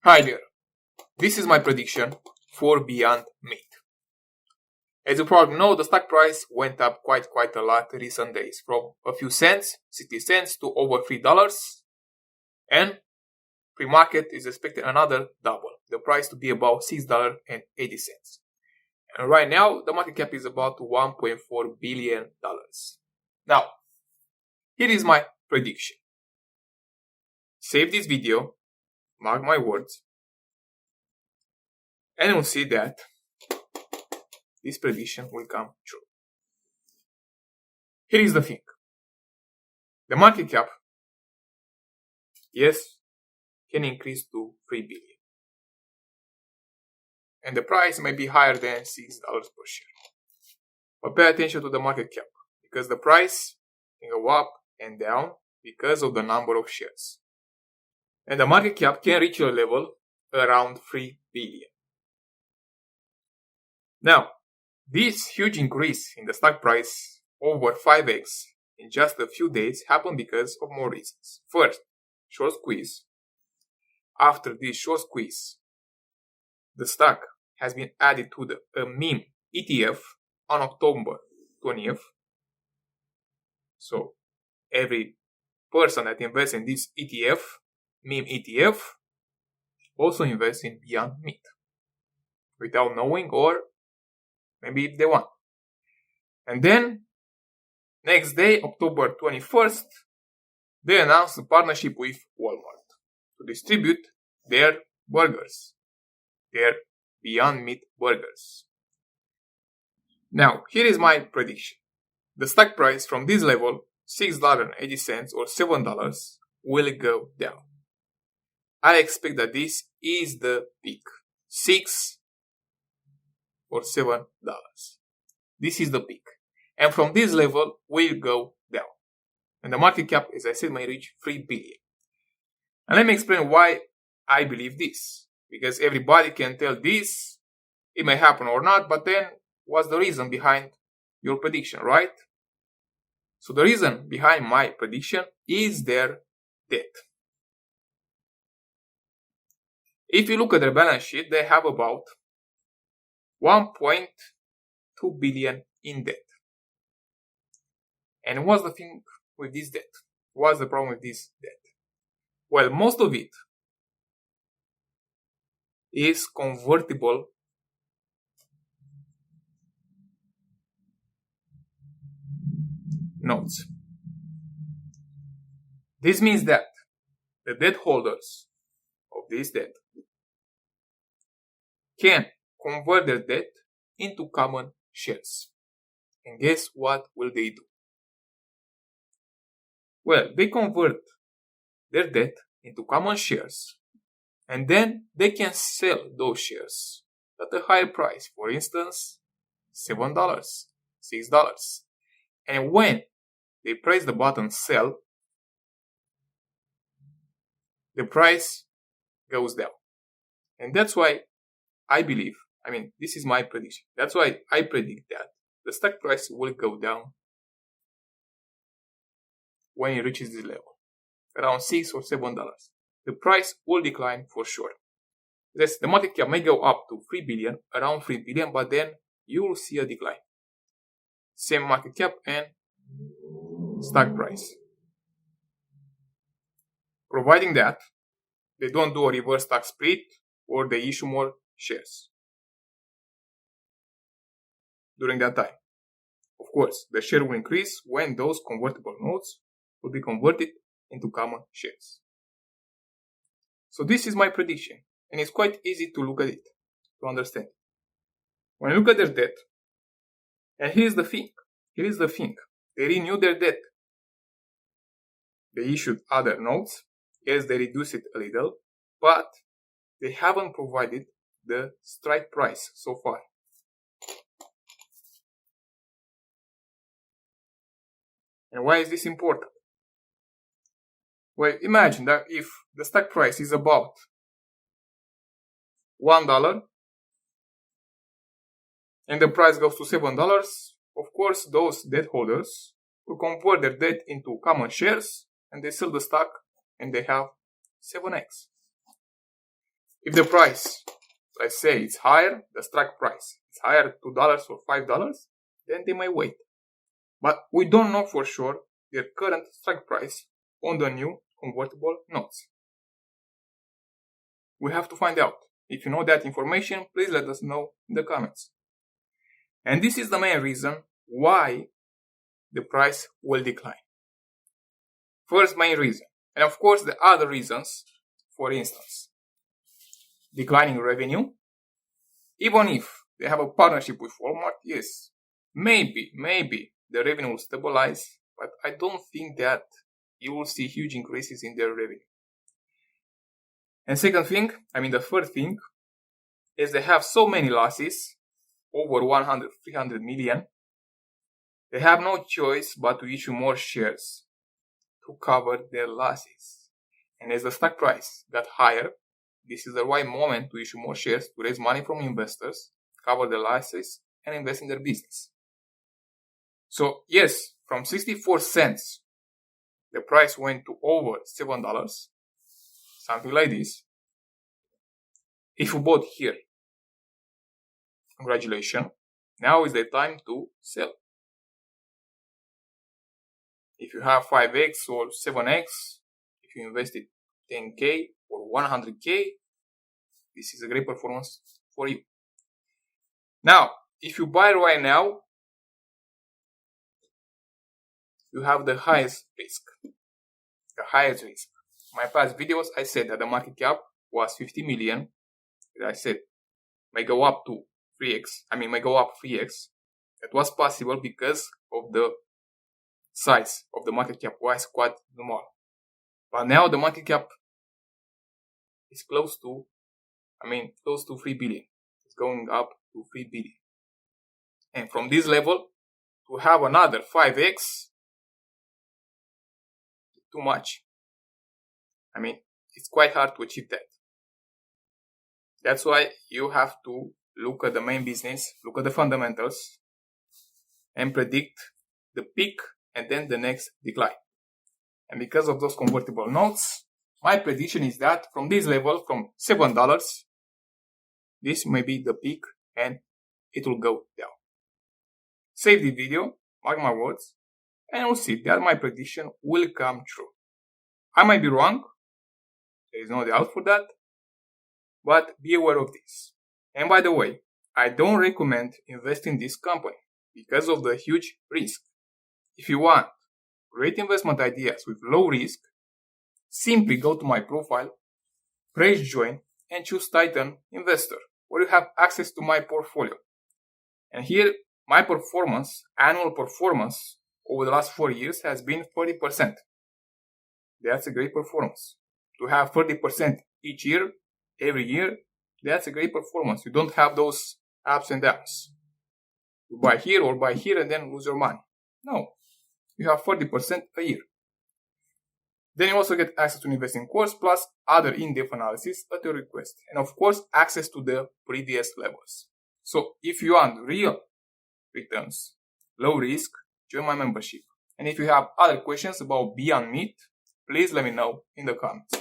Hi there, this is my prediction for Beyond Meat. As you probably know, the stock price went up quite a lot in recent days, from a few cents, 60 cents, to over $3, and pre-market is expecting another double, the price to be about $6.80. And right now, the market cap is about $1.4 billion. Now, here is my prediction. Save this video, mark my words, and you'll see that this prediction will come true. Here is the thing. The market cap, yes, can increase to $3 billion. And the price may be higher than $6 per share. But pay attention to the market cap, because the price can go up and down because of the number of shares. And the market cap can reach a level around $3 billion. Now, this huge increase in the stock price over 5x in just a few days happened because of more reasons. First, short squeeze. After this short squeeze, the stock has been added to the meme ETF on October 20th. So, every person that invests in this ETF, meme ETF, also invests in Beyond Meat without knowing, or maybe if they want. And then, next day, October 21st, they announced a partnership with Walmart to distribute their burgers, their Beyond Meat burgers. Now, here is my prediction. The stock price from this level, $6.80 or $7, will go down. I expect that this is the peak. $6 or $7. This is the peak. And from this level, will go down. And the market cap, as I said, may reach $3 billion. And let me explain why I believe this. Because everybody can tell this, it may happen or not, but then what's the reason behind your prediction, right? So the reason behind my prediction is their debt. If you look at their balance sheet, they have about $1.2 billion in debt. And what's the thing with this debt? What's the problem with this debt? Well, most of it is convertible notes. This means that the debt holders of this debt can convert their debt into common shares. And guess what will they do? Well, they convert their debt into common shares, and then they can sell those shares at a higher price. For instance, $7, $6. And when they press the button sell, the price goes down. And that's why I believe, this is my prediction. That's why I predict that the stock price will go down when it reaches this level, around $6 or $7. The price will decline for sure. Yes, the market cap may go up to $3 billion, around $3 billion, but then you will see a decline. Same market cap and stock price. Providing that they don't do a reverse stock split or they issue more shares during that time. Of course, the share will increase when those convertible notes will be converted into common shares. So this is my prediction, and it's quite easy to look at it, to understand. When you look at their debt, and here's the thing, they renew their debt. They issued other notes, yes, they reduced it a little, but they haven't provided the strike price so far. And why is this important? Well, imagine that if the stock price is about $1 and the price goes to $7, of course those debt holders will convert their debt into common shares and they sell the stock and they have 7x. If the price, let's say it's higher, the strike price is higher $2 or $5, then they may wait. But we don't know for sure their current strike price on the new convertible notes. We have to find out. If you know that information, please let us know in the comments. And this is the main reason why the price will decline. First main reason. And of course the other reasons, for instance, declining revenue. Even if they have a partnership with Walmart, yes, maybe the revenue will stabilize, but I don't think that you will see huge increases in their revenue. And the third thing, is they have so many losses, over 100, 300 million, they have no choice but to issue more shares to cover their losses. And as the stock price got higher, this is the right moment to issue more shares to raise money from investors, cover their losses, and invest in their business. So yes, from 64 cents, the price went to over $7, something like this. If you bought here, congratulations, now is the time to sell. If you have 5x or 7x, if you invested 10k or 100k, this is a great performance for you. Now, if you buy right now, you have the highest risk. The highest risk. In my past videos, I said that the market cap was 50 million. I said may go up to 3x. May go up 3x. That was possible because of the size of the market cap was quite small. But now the market cap is close to 3 billion. It's going up to 3 billion. And from this level, to have another 5x, too much. It's quite hard to achieve that. That's why you have to look at the main business, look at the fundamentals, and predict the peak and then the next decline. And because of those convertible notes, my prediction is that from this level, from $7, this may be the peak and it will go down. Save the video, mark my words, and you'll see that my prediction will come true. I might be wrong, there is no doubt for that, but be aware of this. And by the way, I don't recommend investing in this company because of the huge risk. If you want great investment ideas with low risk, simply go to my profile, press join, and choose Titan Investor, where you have access to my portfolio. And here, my annual performance over the last 4 years has been 30%. That's a great performance. To have 30% each year, every year, that's a great performance. You don't have those ups and downs. You buy here or buy here and then lose your money. No. You have 40% a year. Then you also get access to an investing course plus other in-depth analysis at your request. And of course, access to the previous levels. So if you want real returns, low risk, join my membership. And if you have other questions about Beyond Meat, please let me know in the comments.